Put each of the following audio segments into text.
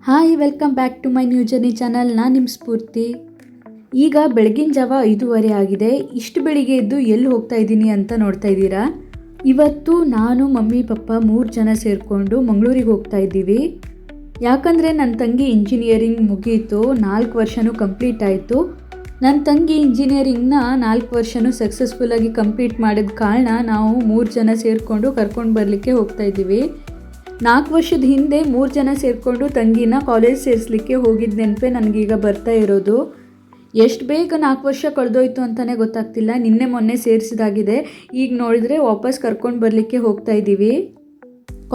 Hi welcome back to my new journey channel. ನಾನು ನಿಮ್ಮ ಸ್ಫೂರ್ತಿ. ಈಗ ಬೆಳಗಿನ ಜಾವ 5:30 ಆಗಿದೆ. ಇಷ್ಟು ಬೆಳಿಗ್ಗೆ ಎದ್ದು ಎಲ್ಲಿ ಹೋಗ್ತಾ ಇದ್ದೀನಿ ಅಂತ ನೋಡ್ತಾ ಇದ್ದೀರಾ. ಇವತ್ತು ನಾನು ಮಮ್ಮಿ ಪಪ್ಪ 3 ಜನ ಸೇರಿಕೊಂಡು ಮಂಗಳೂರಿಗೆ ಹೋಗ್ತಾ ಇದ್ದೀವಿ. ಯಾಕಂದರೆ ನನ್ನ ತಂಗಿ ಇಂಜಿನಿಯರಿಂಗ್ ಮುಗೀತು, 4 ವರ್ಷವೂ ಕಂಪ್ಲೀಟ್ ಆಯಿತು. ನನ್ನ ತಂಗಿ ಇಂಜಿನಿಯರಿಂಗ್ನ 4 ವರ್ಷವೂ ಸಕ್ಸಸ್ಫುಲ್ಲಾಗಿ ಕಂಪ್ಲೀಟ್ ಮಾಡಿದ ಕಾರಣ ನಾವು 3 ಜನ ಸೇರಿಕೊಂಡು ಕರ್ಕೊಂಡು ಬರಲಿಕ್ಕೆ ಹೋಗ್ತಾ ಇದ್ದೀವಿ. 4 ವರ್ಷದ ಹಿಂದೆ 3 ಜನ ಸೇರಿಕೊಂಡು ತಂಗಿನ ಕಾಲೇಜ್ ಸೇರಿಸಲಿಕ್ಕೆ ಹೋಗಿದ್ದ ನೆನಪೇ ನನಗೀಗ ಬರ್ತಾ ಇರೋದು. ಎಷ್ಟು ಬೇಗ 4 ವರ್ಷ ಕಳೆದೋಯ್ತು ಅಂತಲೇ ಗೊತ್ತಾಗ್ತಿಲ್ಲ. ನಿನ್ನೆ ಮೊನ್ನೆ ಸೇರಿಸಿದಾಗಿದೆ. ಈಗ ನೋಡಿದರೆ ವಾಪಸ್ ಕರ್ಕೊಂಡು ಬರಲಿಕ್ಕೆ ಹೋಗ್ತಾ ಇದ್ದೀವಿ.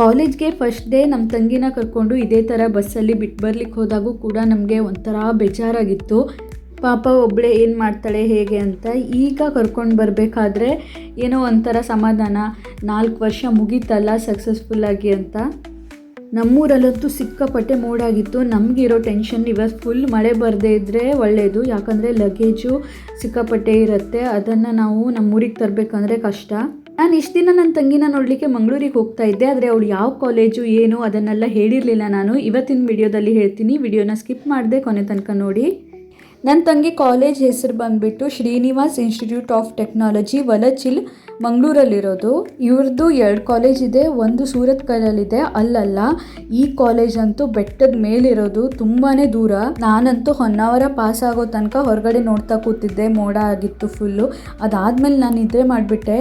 ಕಾಲೇಜ್ಗೆ ಫಸ್ಟ್ ಡೇ ನಮ್ಮ ತಂಗಿನ ಕರ್ಕೊಂಡು ಇದೇ ಥರ ಬಸ್ಸಲ್ಲಿ ಬಿಟ್ಟು ಬರಲಿಕ್ಕೆ ಹೋದಾಗೂ ಕೂಡ ನಮಗೆ ಒಂಥರ ಬೇಜಾರಾಗಿತ್ತು. ಪಾಪ ಒಬ್ಬಳೇ ಏನು ಮಾಡ್ತಾಳೆ ಹೇಗೆ ಅಂತ. ಈಗ ಕರ್ಕೊಂಡು ಬರಬೇಕಾದ್ರೆ ಏನೋ ಒಂಥರ ಸಮಾಧಾನ, 4 ವರ್ಷ ಮುಗೀತಲ್ಲ ಸಕ್ಸಸ್ಫುಲ್ಲಾಗಿ ಅಂತ. ನಮ್ಮೂರಲ್ಲಂತೂ ಸಿಕ್ಕಾಪಟ್ಟೆ ಮೋಡಾಗಿತ್ತು. ನಮಗಿರೋ ಟೆನ್ಷನ್ ಇವತ್ತು ಫುಲ್ ಮಳೆ ಬರದೇ ಇದ್ದರೆ ಒಳ್ಳೆಯದು. ಯಾಕಂದರೆ ಲಗೇಜು ಸಿಕ್ಕಾಪಟ್ಟೆ ಇರುತ್ತೆ, ಅದನ್ನು ನಾವು ನಮ್ಮೂರಿಗೆ ತರಬೇಕಂದ್ರೆ ಕಷ್ಟ. ನಾನು ಇಷ್ಟು ದಿನ ನನ್ನ ತಂಗಿನ ನೋಡಲಿಕ್ಕೆ ಮಂಗಳೂರಿಗೆ ಹೋಗ್ತಾ ಇದ್ದೆ, ಆದರೆ ಅವಳು ಯಾವ ಕಾಲೇಜು ಏನು ಅದನ್ನೆಲ್ಲ ಹೇಳಿರಲಿಲ್ಲ. ನಾನು ಇವತ್ತಿನ ವಿಡಿಯೋದಲ್ಲಿ ಹೇಳ್ತೀನಿ. ವಿಡಿಯೋನ ಸ್ಕಿಪ್ ಮಾಡಿದೆ, ಕೊನೆ ತನಕ ನೋಡಿ. ನನ್ನ ತಂಗಿ ಕಾಲೇಜ್ ಹೆಸರು ಬಂದುಬಿಟ್ಟು ಶ್ರೀನಿವಾಸ್ ಇನ್ಸ್ಟಿಟ್ಯೂಟ್ ಆಫ್ ಟೆಕ್ನಾಲಜಿ, ವಲಚಿಲ್, ಮಂಗಳೂರಲ್ಲಿರೋದು. ಇವ್ರದ್ದು 2 ಕಾಲೇಜ್ ಇದೆ. ಒಂದು ಸೂರತ್ಕಲ್ಲಲ್ಲಿದೆ, ಅಲ್ಲಲ್ಲ. ಈ ಕಾಲೇಜ್ ಅಂತೂ ಬೆಟ್ಟದ ಮೇಲಿರೋದು, ತುಂಬಾ ದೂರ. ನಾನಂತೂ ಹೊನ್ನಾವರ ಪಾಸ್ ಆಗೋ ತನಕ ಹೊರಗಡೆ ನೋಡ್ತಾ ಕೂತಿದ್ದೆ, ಮೋಡ ಆಗಿತ್ತು ಫುಲ್ಲು. ಅದಾದಮೇಲೆ ನಾನು ನಿದ್ರೆ ಮಾಡಿಬಿಟ್ಟೆ.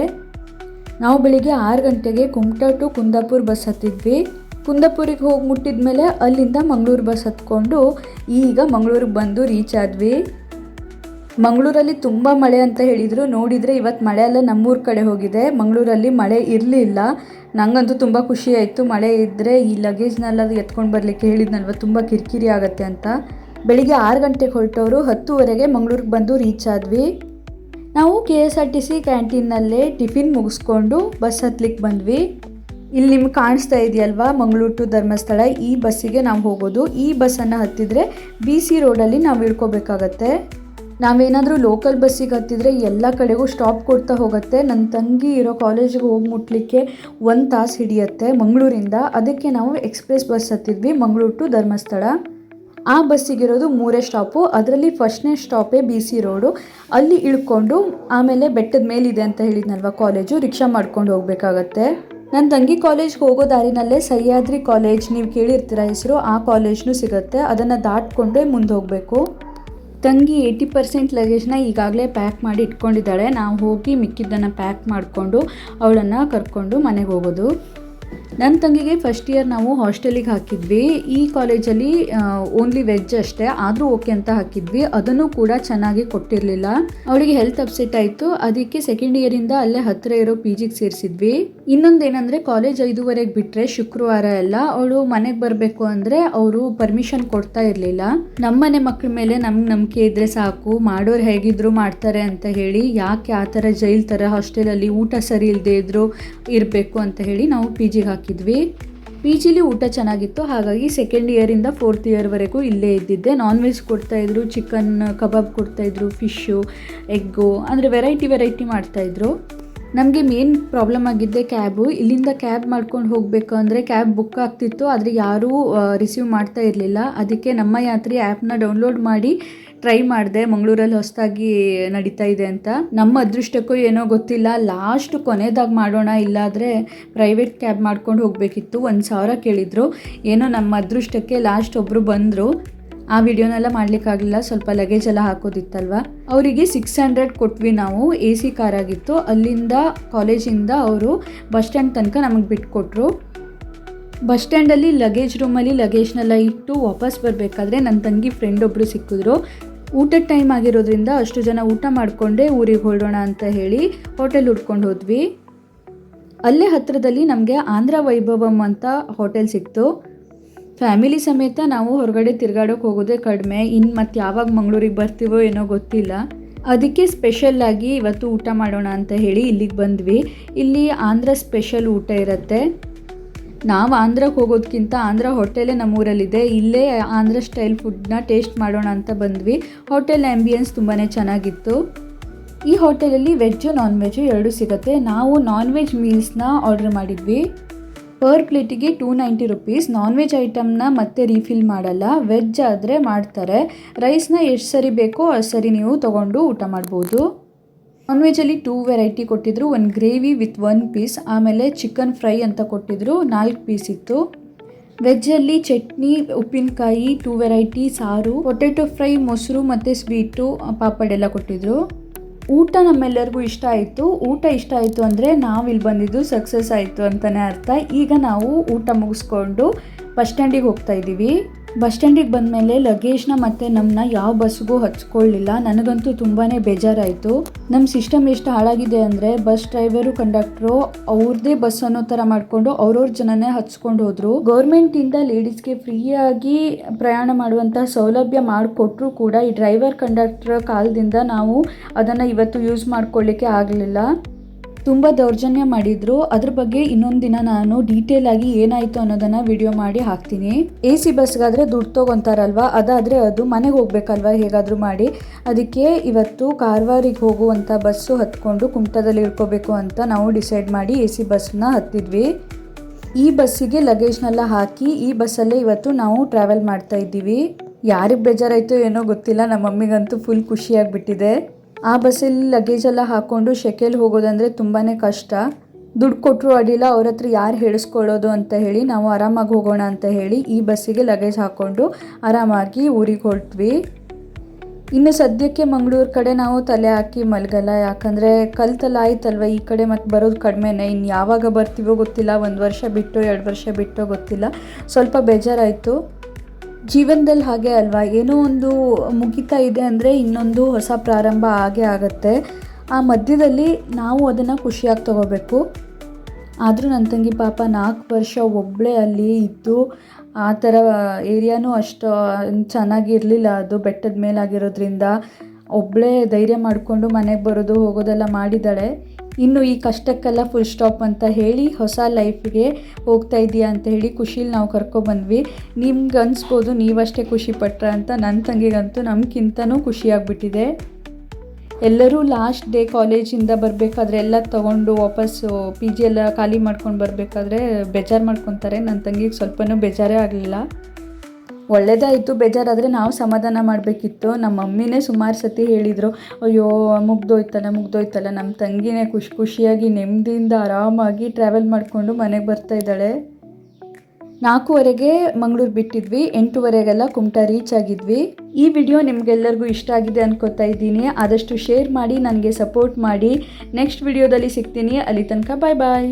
ನಾವು ಬೆಳಿಗ್ಗೆ 6 ಗಂಟೆಗೆ ಕುಮಟಾ ಟು ಕುಂದಾಪುರ ಬಸ್ ಹತ್ತಿದ್ವಿ. ಕುಂದಾಪುರಿಗೆ ಹೋಗಿ ಮುಟ್ಟಿದ ಮೇಲೆ ಅಲ್ಲಿಂದ ಮಂಗಳೂರು ಬಸ್ ಹತ್ಕೊಂಡು ಈಗ ಮಂಗಳೂರಿಗೆ ಬಂದು ರೀಚ್ ಆದ್ವಿ. ಮಂಗಳೂರಲ್ಲಿ ತುಂಬ ಮಳೆ ಅಂತ ಹೇಳಿದರು. ನೋಡಿದರೆ ಇವತ್ತು ಮಳೆ ಎಲ್ಲ ನಮ್ಮೂರ ಕಡೆ ಹೋಗಿದೆ, ಮಂಗಳೂರಲ್ಲಿ ಮಳೆ ಇರಲಿಲ್ಲ. ನನಗಂತೂ ತುಂಬ ಖುಷಿ ಆಯಿತು. ಮಳೆ ಇದ್ದರೆ ಈ ಲಗೇಜ್ನೆಲ್ಲ ಎತ್ಕೊಂಡು ಬರಲಿಕ್ಕೆ ಹೇಳಿದ್ನಲ್ವ, ತುಂಬ ಕಿರಿಕಿರಿ ಆಗುತ್ತೆ ಅಂತ. ಬೆಳಿಗ್ಗೆ 6 ಗಂಟೆಗೆ ಹೊರಟವರು 10:30ಗೆ ಮಂಗಳೂರಿಗೆ ಬಂದು ರೀಚ್ ಆದ್ವಿ. ನಾವು KSRTC ಕ್ಯಾಂಟೀನ್ನಲ್ಲೇ ಟಿಫಿನ್ ಮುಗಿಸ್ಕೊಂಡು ಬಸ್ ಹತ್ಲಿಕ್ಕೆ ಬಂದ್ವಿ. ಇಲ್ಲಿ ನಿಮ್ಗೆ ಕಾಣಿಸ್ತಾ ಇದೆಯಲ್ವಾ, ಮಂಗಳೂರು ಟು ಧರ್ಮಸ್ಥಳ, ಈ ಬಸ್ಸಿಗೆ ನಾವು ಹೋಗೋದು. ಈ ಬಸ್ಸನ್ನು ಹತ್ತಿದರೆ BC ರೋಡಲ್ಲಿ ನಾವು ಇಳ್ಕೋಬೇಕಾಗತ್ತೆ. ನಾವೇನಾದರೂ ಲೋಕಲ್ ಬಸ್ಸಿಗೆ ಹತ್ತಿದರೆ ಎಲ್ಲ ಕಡೆಗೂ ಸ್ಟಾಪ್ ಕೊಡ್ತಾ ಹೋಗುತ್ತೆ. ನನ್ನ ತಂಗಿ ಇರೋ ಕಾಲೇಜಿಗೆ ಹೋಗಿ ಮುಟ್ಲಿಕ್ಕೆ 1 ತಾಸು ಹಿಡಿಯುತ್ತೆ ಮಂಗಳೂರಿಂದ. ಅದಕ್ಕೆ ನಾವು ಎಕ್ಸ್ಪ್ರೆಸ್ ಬಸ್ ಹತ್ತಿದ್ವಿ, ಮಂಗಳೂರು ಟು ಧರ್ಮಸ್ಥಳ. ಆ ಬಸ್ಸಿಗಿರೋದು 3 ಸ್ಟಾಪು. ಅದರಲ್ಲಿ ಫಸ್ಟ್ನೇ ಸ್ಟಾಪೇ BC ರೋಡು. ಅಲ್ಲಿ ಇಳ್ಕೊಂಡು ಆಮೇಲೆ ಬೆಟ್ಟದ ಮೇಲಿದೆ ಅಂತ ಹೇಳಿದ್ನಲ್ವ ಕಾಲೇಜು, ರಿಕ್ಷಾ ಮಾಡ್ಕೊಂಡು ಹೋಗಬೇಕಾಗತ್ತೆ. ನನ್ನ ತಂಗಿ ಕಾಲೇಜ್ಗೆ ಹೋಗೋ ದಾರಿನಲ್ಲೇ ಸಹ್ಯಾದ್ರಿ ಕಾಲೇಜ್, ನೀವು ಕೇಳಿರ್ತೀರ ಹೆಸರು, ಆ ಕಾಲೇಜ್ನೂ ಸಿಗುತ್ತೆ. ಅದನ್ನು ದಾಟ್ಕೊಂಡೇ ಮುಂದೆ ಹೋಗಬೇಕು. ತಂಗಿ 80% ಲಗೇಜ್ನ ಈಗಾಗಲೇ ಪ್ಯಾಕ್ ಮಾಡಿ ಇಟ್ಕೊಂಡಿದ್ದಾಳೆ. ನಾವು ಹೋಗಿ ಮಿಕ್ಕಿದ್ದನ್ನು ಪ್ಯಾಕ್ ಮಾಡಿಕೊಂಡು ಅವಳನ್ನು ಕರ್ಕೊಂಡು ಮನೆಗೆ ಹೋಗೋದು. ನನ್ನ ತಂಗಿಗೆ ಫಸ್ಟ್ ಇಯರ್ ನಾವು ಹಾಸ್ಟೆಲಿಗೆ ಹಾಕಿದ್ವಿ. ಈ ಕಾಲೇಜಲ್ಲಿ ಓನ್ಲಿ ವೆಜ್ ಅಷ್ಟೇ, ಆದರೂ ಓಕೆ ಅಂತ ಹಾಕಿದ್ವಿ. ಅದನ್ನು ಕೂಡ ಚೆನ್ನಾಗಿ ಕೊಟ್ಟಿರಲಿಲ್ಲ. ಅವಳಿಗೆ ಹೆಲ್ತ್ ಅಪ್ಸೆಟ್ ಆಯಿತು. ಅದಕ್ಕೆ ಸೆಕೆಂಡ್ ಇಯರಿಂದ ಅಲ್ಲೇ ಹತ್ತಿರ ಇರೋ PGಗೆ ಸೇರಿಸಿದ್ವಿ. ಇನ್ನೊಂದೇನೆಂದರೆ ಕಾಲೇಜ್ 5:30ಗೆ ಬಿಟ್ಟರೆ ಶುಕ್ರವಾರ ಎಲ್ಲ ಅವಳು ಮನೆಗೆ ಬರಬೇಕು ಅಂದರೆ ಅವರು ಪರ್ಮಿಷನ್ ಕೊಡ್ತಾ ಇರಲಿಲ್ಲ. ನಮ್ಮನೆ ಮಕ್ಕಳ ಮೇಲೆ ನಮ್ಗೆ ನಂಬಿಕೆ ಇದ್ದರೆ ಸಾಕು, ಮಾಡೋರು ಹೇಗಿದ್ರು ಮಾಡ್ತಾರೆ ಅಂತ ಹೇಳಿ, ಯಾಕೆ ಆ ಥರ ಜೈಲ್ ಥರ ಹಾಸ್ಟೆಲಲ್ಲಿ ಊಟ ಸರಿ ಇಲ್ಲದೆ ಇದ್ದರೂ ಇರಬೇಕು ಅಂತ ಹೇಳಿ ನಾವು PGಗೆ ಹಾಕಿದ್ವಿ. PGಲಿ ಊಟ ಚೆನ್ನಾಗಿತ್ತು. ಹಾಗಾಗಿ ಸೆಕೆಂಡ್ ಇಯರಿಂದ 4th ಇಯರ್ವರೆಗೂ ಇಲ್ಲೇ ಇದ್ದಿದ್ದೆ. ನಾನ್ ವೆಜ್ ಕೊಡ್ತಾಯಿದ್ರು, ಚಿಕನ್ ಕಬಾಬ್ ಕೊಡ್ತಾಯಿದ್ರು, ಫಿಶ್ಶು, ಎಗ್ಗು, ಅಂದರೆ ವೆರೈಟಿ ಮಾಡ್ತಾಯಿದ್ರು. ನಮಗೆ ಮೇನ್ ಪ್ರಾಬ್ಲಮ್ ಆಗಿದ್ದೆ ಕ್ಯಾಬು. ಇಲ್ಲಿಂದ ಕ್ಯಾಬ್ ಮಾಡ್ಕೊಂಡು ಹೋಗಬೇಕು ಅಂದರೆ ಕ್ಯಾಬ್ ಬುಕ್ ಆಗ್ತಿತ್ತು, ಆದರೆ ಯಾರೂ ರಿಸೀವ್ ಮಾಡ್ತಾ ಇರಲಿಲ್ಲ. ಅದಕ್ಕೆ ನಮ್ಮ ಯಾತ್ರಿ ಆ್ಯಪ್ನ ಡೌನ್ಲೋಡ್ ಮಾಡಿ ಟ್ರೈ ಮಾಡಿದೆ, ಮಂಗಳೂರಲ್ಲಿ ಹೊಸದಾಗಿ ನಡೀತಾ ಇದೆ ಅಂತ. ನಮ್ಮ ಅದೃಷ್ಟಕ್ಕೂ ಏನೋ ಗೊತ್ತಿಲ್ಲ, ಲಾಸ್ಟ್ ಕೊನೆದಾಗಿ ಮಾಡೋಣ, ಇಲ್ಲಾದರೆ ಪ್ರೈವೇಟ್ ಕ್ಯಾಬ್ ಮಾಡ್ಕೊಂಡು ಹೋಗಬೇಕಿತ್ತು. 1,000 ಕೇಳಿದರು. ಏನೋ ನಮ್ಮ ಅದೃಷ್ಟಕ್ಕೆ ಲಾಸ್ಟ್ ಒಬ್ಬರು ಬಂದರು. ಆ ವಿಡಿಯೋನೆಲ್ಲ ಮಾಡಲಿಕ್ಕಾಗಲಿಲ್ಲ, ಸ್ವಲ್ಪ ಲಗೇಜ್ ಎಲ್ಲ ಹಾಕೋದಿತ್ತಲ್ವ. ಅವರಿಗೆ 600 ಕೊಟ್ವಿ ನಾವು. AC ಕಾರಾಗಿತ್ತು. ಅಲ್ಲಿಂದ ಕಾಲೇಜಿಂದ ಅವರು ಬಸ್ ಸ್ಟ್ಯಾಂಡ್ ತನಕ ನಮಗೆ ಬಿಟ್ಕೊಟ್ರು. ಬಸ್ ಸ್ಟ್ಯಾಂಡಲ್ಲಿ ಲಗೇಜ್ ರೂಮಲ್ಲಿ ಲಗೇಜ್ನೆಲ್ಲ ಇಟ್ಟು ವಾಪಸ್ ಬರಬೇಕಾದ್ರೆ ನನ್ನ ತಂಗಿ ಫ್ರೆಂಡ್ ಒಬ್ಬರು ಸಿಕ್ಕಿದ್ರು. ಊಟದ ಟೈಮ್ ಆಗಿರೋದ್ರಿಂದ ಅಷ್ಟು ಜನ ಊಟ ಮಾಡಿಕೊಂಡೇ ಊರಿಗೆ ಹೊರಡೋಣ ಅಂತ ಹೇಳಿ ಹೋಟೆಲ್ ಹುಡ್ಕೊಂಡು ಹೋದ್ವಿ. ಅಲ್ಲೇ ಹತ್ತಿರದಲ್ಲಿ ನಮಗೆ ಆಂಧ್ರ ವೈಭವಮ್ ಅಂತ ಹೋಟೆಲ್ ಸಿಕ್ತು. ಫ್ಯಾಮಿಲಿ ಸಮೇತ ನಾವು ಹೊರಗಡೆ ತಿರುಗಾಡೋಕೆ ಹೋಗೋದೇ ಕಡಿಮೆ. ಇನ್ನು ಮತ್ತೆ ಯಾವಾಗ ಮಂಗಳೂರಿಗೆ ಬರ್ತೀವೋ ಏನೋ ಗೊತ್ತಿಲ್ಲ. ಅದಕ್ಕೆ ಸ್ಪೆಷಲ್ಲಾಗಿ ಇವತ್ತು ಊಟ ಮಾಡೋಣ ಅಂತ ಹೇಳಿ ಇಲ್ಲಿಗೆ ಬಂದ್ವಿ. ಇಲ್ಲಿ ಆಂಧ್ರ ಸ್ಪೆಷಲ್ ಊಟ ಇರುತ್ತೆ. ನಾವು ಆಂಧ್ರಕ್ಕೆ ಹೋಗೋದಕ್ಕಿಂತ ಆಂಧ್ರ ಹೋಟೆಲೇ ನಮ್ಮೂರಲ್ಲಿದೆ, ಇಲ್ಲೇ ಆಂಧ್ರ ಸ್ಟೈಲ್ ಫುಡ್ನ ಟೇಸ್ಟ್ ಮಾಡೋಣ ಅಂತ ಬಂದ್ವಿ. ಹೋಟೆಲ್ ಆ್ಯಂಬಿಯನ್ಸ್ ತುಂಬಾ ಚೆನ್ನಾಗಿತ್ತು. ಈ ಹೋಟೆಲಲ್ಲಿ ವೆಜ್ಜು ನಾನ್ ವೆಜ್ಜು 2 ಸಿಗುತ್ತೆ. ನಾವು ನಾನ್ ವೆಜ್ ಮೀಲ್ಸ್ನ ಆರ್ಡ್ರ್ ಮಾಡಿದ್ವಿ. ಪರ್ ಪ್ಲೇಟಿಗೆ 290 ರುಪೀಸ್. ನಾನ್ ವೆಜ್ ಐಟಮ್ನ ಮತ್ತೆ ರೀಫಿಲ್ ಮಾಡಲ್ಲ, ವೆಜ್ ಆದರೆ ಮಾಡ್ತಾರೆ. ರೈಸ್ನ ಎಷ್ಟು ಸರಿ ಬೇಕೋ ಅಷ್ಟು ಸರಿ ನೀವು ತೊಗೊಂಡು ಊಟ ಮಾಡ್ಬೋದು. ನಾನ್ ವೆಜ್ಜಲ್ಲಿ 2 ವೆರೈಟಿ ಕೊಟ್ಟಿದ್ರು, ಒಂದು ಗ್ರೇವಿ ವಿತ್ 1 ಪೀಸ್, ಆಮೇಲೆ ಚಿಕನ್ ಫ್ರೈ ಅಂತ ಕೊಟ್ಟಿದ್ರು 4 ಪೀಸ್ ಇತ್ತು. ವೆಜ್ಜಲ್ಲಿ ಚಟ್ನಿ, ಉಪ್ಪಿನಕಾಯಿ, 2 ವೆರೈಟಿ ಸಾರು, ಪೊಟೆಟೊ ಫ್ರೈ, ಮೊಸರು ಮತ್ತು ಸ್ವೀಟು, ಪಾಪಡ್ ಕೊಟ್ಟಿದ್ರು. ಊಟ ನಮ್ಮೆಲ್ಲರಿಗೂ ಇಷ್ಟ ಆಯಿತು. ಊಟ ಇಷ್ಟ ಆಯಿತು ಅಂದರೆ ನಾವಿಲ್ಲಿ ಬಂದಿದ್ದು ಸಕ್ಸಸ್ ಆಯಿತು ಅಂತಲೇ ಅರ್ಥ. ಈಗ ನಾವು ಊಟ ಮುಗಿಸ್ಕೊಂಡು ಬಸ್ ಸ್ಟ್ಯಾಂಡಿಗೆ ಹೋಗ್ತಾ ಇದ್ದೀವಿ. ಬಸ್ ಸ್ಟ್ಯಾಂಡಿಗೆ ಬಂದಮೇಲೆ ಲಗೇಜ್ನ ಮತ್ತು ನಮ್ಮನ್ನ ಯಾವ ಬಸ್ಸಿಗೂ ಹಚ್ಕೊಳ್ಳಿಲ್ಲ. ನನಗಂತೂ ತುಂಬಾ ಬೇಜಾರಾಯಿತು. ನಮ್ಮ ಸಿಸ್ಟಮ್ ಎಷ್ಟು ಹಾಳಾಗಿದೆ ಅಂದರೆ ಬಸ್ ಡ್ರೈವರು ಕಂಡಕ್ಟ್ರು ಅವ್ರದ್ದೇ ಬಸ್ ಅನ್ನೋ ಥರ ಮಾಡಿಕೊಂಡು ಅವ್ರವ್ರ ಜನನೇ ಹಚ್ಕೊಂಡು ಹೋದರು. ಗೌರ್ಮೆಂಟಿಂದ ಲೇಡೀಸ್ಗೆ ಫ್ರೀಯಾಗಿ ಪ್ರಯಾಣ ಮಾಡುವಂಥ ಸೌಲಭ್ಯ ಮಾಡಿಕೊಟ್ರೂ ಕೂಡ ಈ ಡ್ರೈವರ್ ಕಂಡಕ್ಟ್ರ್ ಕಾಲದಿಂದ ನಾವು ಅದನ್ನು ಇವತ್ತು ಯೂಸ್ ಮಾಡ್ಕೊಳ್ಳಿಕ್ಕೆ ಆಗಲಿಲ್ಲ. ತುಂಬ ದೌರ್ಜನ್ಯ ಮಾಡಿದರು. ಅದ್ರ ಬಗ್ಗೆ ಇನ್ನೊಂದು ದಿನ ನಾನು ಡೀಟೇಲ್ ಆಗಿ ಏನಾಯಿತು ಅನ್ನೋದನ್ನು ವಿಡಿಯೋ ಮಾಡಿ ಹಾಕ್ತೀನಿ. AC ಬಸ್ಗಾದರೆ ದುಡ್ಡು ತೊಗೊತಾರಲ್ವ, ಅದಾದರೆ ಅದು ಮನೆಗೆ ಹೋಗ್ಬೇಕಲ್ವ ಹೇಗಾದರೂ ಮಾಡಿ. ಅದಕ್ಕೆ ಇವತ್ತು ಕಾರವಾರಿಗೆ ಹೋಗುವಂಥ ಬಸ್ಸು ಹತ್ಕೊಂಡು ಕುಮಟದಲ್ಲಿ ಇಳ್ಕೋಬೇಕು ಅಂತ ನಾವು ಡಿಸೈಡ್ ಮಾಡಿ AC ಬಸ್ಸನ್ನ ಹತ್ತಿದ್ವಿ. ಈ ಬಸ್ಸಿಗೆ ಲಗೇಜ್ನೆಲ್ಲ ಹಾಕಿ ಈ ಬಸ್ಸಲ್ಲೇ ಇವತ್ತು ನಾವು ಟ್ರಾವೆಲ್ ಮಾಡ್ತಾ ಇದ್ದೀವಿ. ಯಾರಿಗೆ ಬೇಜಾರಾಯಿತು ಏನೋ ಗೊತ್ತಿಲ್ಲ, ನಮ್ಮ ಮಮ್ಮಿಗಂತೂ ಫುಲ್ ಖುಷಿಯಾಗಿಬಿಟ್ಟಿದೆ. ಆ ಬಸ್ಸಲ್ಲಿ ಲಗೇಜೆಲ್ಲ ಹಾಕ್ಕೊಂಡು ಶೆಕೆಯಲ್ಲಿ ಹೋಗೋದಂದರೆ ತುಂಬಾ ಕಷ್ಟ. ದುಡ್ಡು ಕೊಟ್ಟರು ಅಡ್ಡಿಲ್ಲ, ಅವ್ರ ಹತ್ರ ಯಾರು ಹೇಳಿಸ್ಕೊಳ್ಳೋದು ಅಂತ ಹೇಳಿ ನಾವು ಆರಾಮಾಗಿ ಹೋಗೋಣ ಅಂತ ಹೇಳಿ ಈ ಬಸ್ಸಿಗೆ ಲಗೇಜ್ ಹಾಕ್ಕೊಂಡು ಆರಾಮಾಗಿ ಊರಿಗೆ ಹೊರಟ್ವಿ. ಇನ್ನು ಸದ್ಯಕ್ಕೆ ಮಂಗಳೂರು ಕಡೆ ನಾವು ತಲೆ ಹಾಕಿ ಮಲಗಲ್ಲ, ಯಾಕಂದರೆ ಕಲ್ತಲ್ಲ ಆಯ್ತಲ್ವ, ಈ ಕಡೆ ಮತ್ತೆ ಬರೋದು ಕಡಿಮೆನೇ. ಇನ್ನು ಯಾವಾಗ ಬರ್ತೀವೋ ಗೊತ್ತಿಲ್ಲ, 1 ವರ್ಷ ಬಿಟ್ಟು 2 ವರ್ಷ ಬಿಟ್ಟೋ ಗೊತ್ತಿಲ್ಲ. ಸ್ವಲ್ಪ ಬೇಜಾರಾಯಿತು. ಜೀವನದಲ್ಲಿ ಹಾಗೆ ಅಲ್ವಾ, ಏನೋ ಒಂದು ಮುಗಿತಾ ಇದೆ ಅಂದರೆ ಇನ್ನೊಂದು ಹೊಸ ಪ್ರಾರಂಭ ಆಗೇ ಆಗುತ್ತೆ. ಆ ಮಧ್ಯದಲ್ಲಿ ನಾವು ಅದನ್ನು ಖುಷಿಯಾಗಿ ತೊಗೋಬೇಕು. ಆದರೂ ನನ್ನ ತಂಗಿ ಪಾಪ 4 ವರ್ಷ ಒಬ್ಬಳೇ ಅಲ್ಲಿ ಇದ್ದು, ಆ ಥರ ಏರಿಯಾನೂ ಅಷ್ಟು ಚೆನ್ನಾಗಿರಲಿಲ್ಲ, ಅದು ಬೆಟ್ಟದ ಮೇಲಾಗಿರೋದ್ರಿಂದ ಒಬ್ಬಳೇ ಧೈರ್ಯ ಮಾಡಿಕೊಂಡು ಮನೆಗೆ ಬರೋದು ಹೋಗೋದೆಲ್ಲ ಮಾಡಿದ್ದಾಳೆ. ಇನ್ನು ಈ ಕಷ್ಟಕ್ಕೆಲ್ಲ ಫುಲ್ ಸ್ಟಾಪ್ ಅಂತ ಹೇಳಿ ಹೊಸ ಲೈಫ್ಗೆ ಹೋಗ್ತಾ ಇದೆಯಾ ಅಂತ ಹೇಳಿ ಖುಷಿಲಿ ನಾವು ಕರ್ಕೊಬಂದ್ವಿ. ನಿಮ್ಗೆ ಅನಿಸ್ಬೋದು ನೀವಷ್ಟೇ ಖುಷಿ ಪಟ್ರ ಅಂತ. ನನ್ನ ತಂಗಿಗಂತೂ ನಮಗಿಂತನೂ ಖುಷಿಯಾಗಿಬಿಟ್ಟಿದೆ. ಎಲ್ಲರೂ ಲಾಸ್ಟ್ ಡೇ ಕಾಲೇಜಿಂದ ಬರಬೇಕಾದ್ರೆ ಎಲ್ಲ ತೊಗೊಂಡು ವಾಪಸ್ಸು PG ಎಲ್ಲ ಖಾಲಿ ಮಾಡ್ಕೊಂಡು ಬರಬೇಕಾದ್ರೆ ಬೇಜಾರು ಮಾಡ್ಕೊತಾರೆ. ನನ್ನ ತಂಗಿಗೆ ಸ್ವಲ್ಪನೂ ಬೇಜಾರೇ ಆಗಲಿಲ್ಲ. ಒಳ್ಳೆಯದಾಯಿತು. ಬೇಜಾರಾದರೆ ನಾವು ಸಮಾಧಾನ ಮಾಡಬೇಕಿತ್ತು. ನಮ್ಮ ಮಮ್ಮಿನೇ ಸುಮಾರು ಸತಿ ಹೇಳಿದರು, ಅಯ್ಯೋ ಮುಗ್ದೋಯ್ತಲ್ಲ. ನಮ್ಮ ತಂಗಿನೇ ಖುಷಿಯಾಗಿ ನೆಮ್ಮದಿಯಿಂದ ಆರಾಮಾಗಿ ಟ್ರಾವೆಲ್ ಮಾಡಿಕೊಂಡು ಮನೆಗೆ ಬರ್ತಾ ಇದ್ದಾಳೆ. 4:15ಗೆ ಮಂಗಳೂರು ಬಿಟ್ಟಿದ್ವಿ, 8:15ಗೆಲ್ಲ ಕುಮಟಾ ರೀಚ್ ಆಗಿದ್ವಿ. ಈ ವಿಡಿಯೋ ನಿಮಗೆಲ್ಲರಿಗೂ ಇಷ್ಟ ಆಗಿದೆ ಅನ್ಕೋತಾ ಇದ್ದೀನಿ. ಆದಷ್ಟು ಶೇರ್ ಮಾಡಿ, ನನಗೆ ಸಪೋರ್ಟ್ ಮಾಡಿ. ನೆಕ್ಸ್ಟ್ ವಿಡಿಯೋದಲ್ಲಿ ಸಿಗ್ತೀನಿ. ಅಲ್ಲಿ ತನಕ ಬಾಯ್.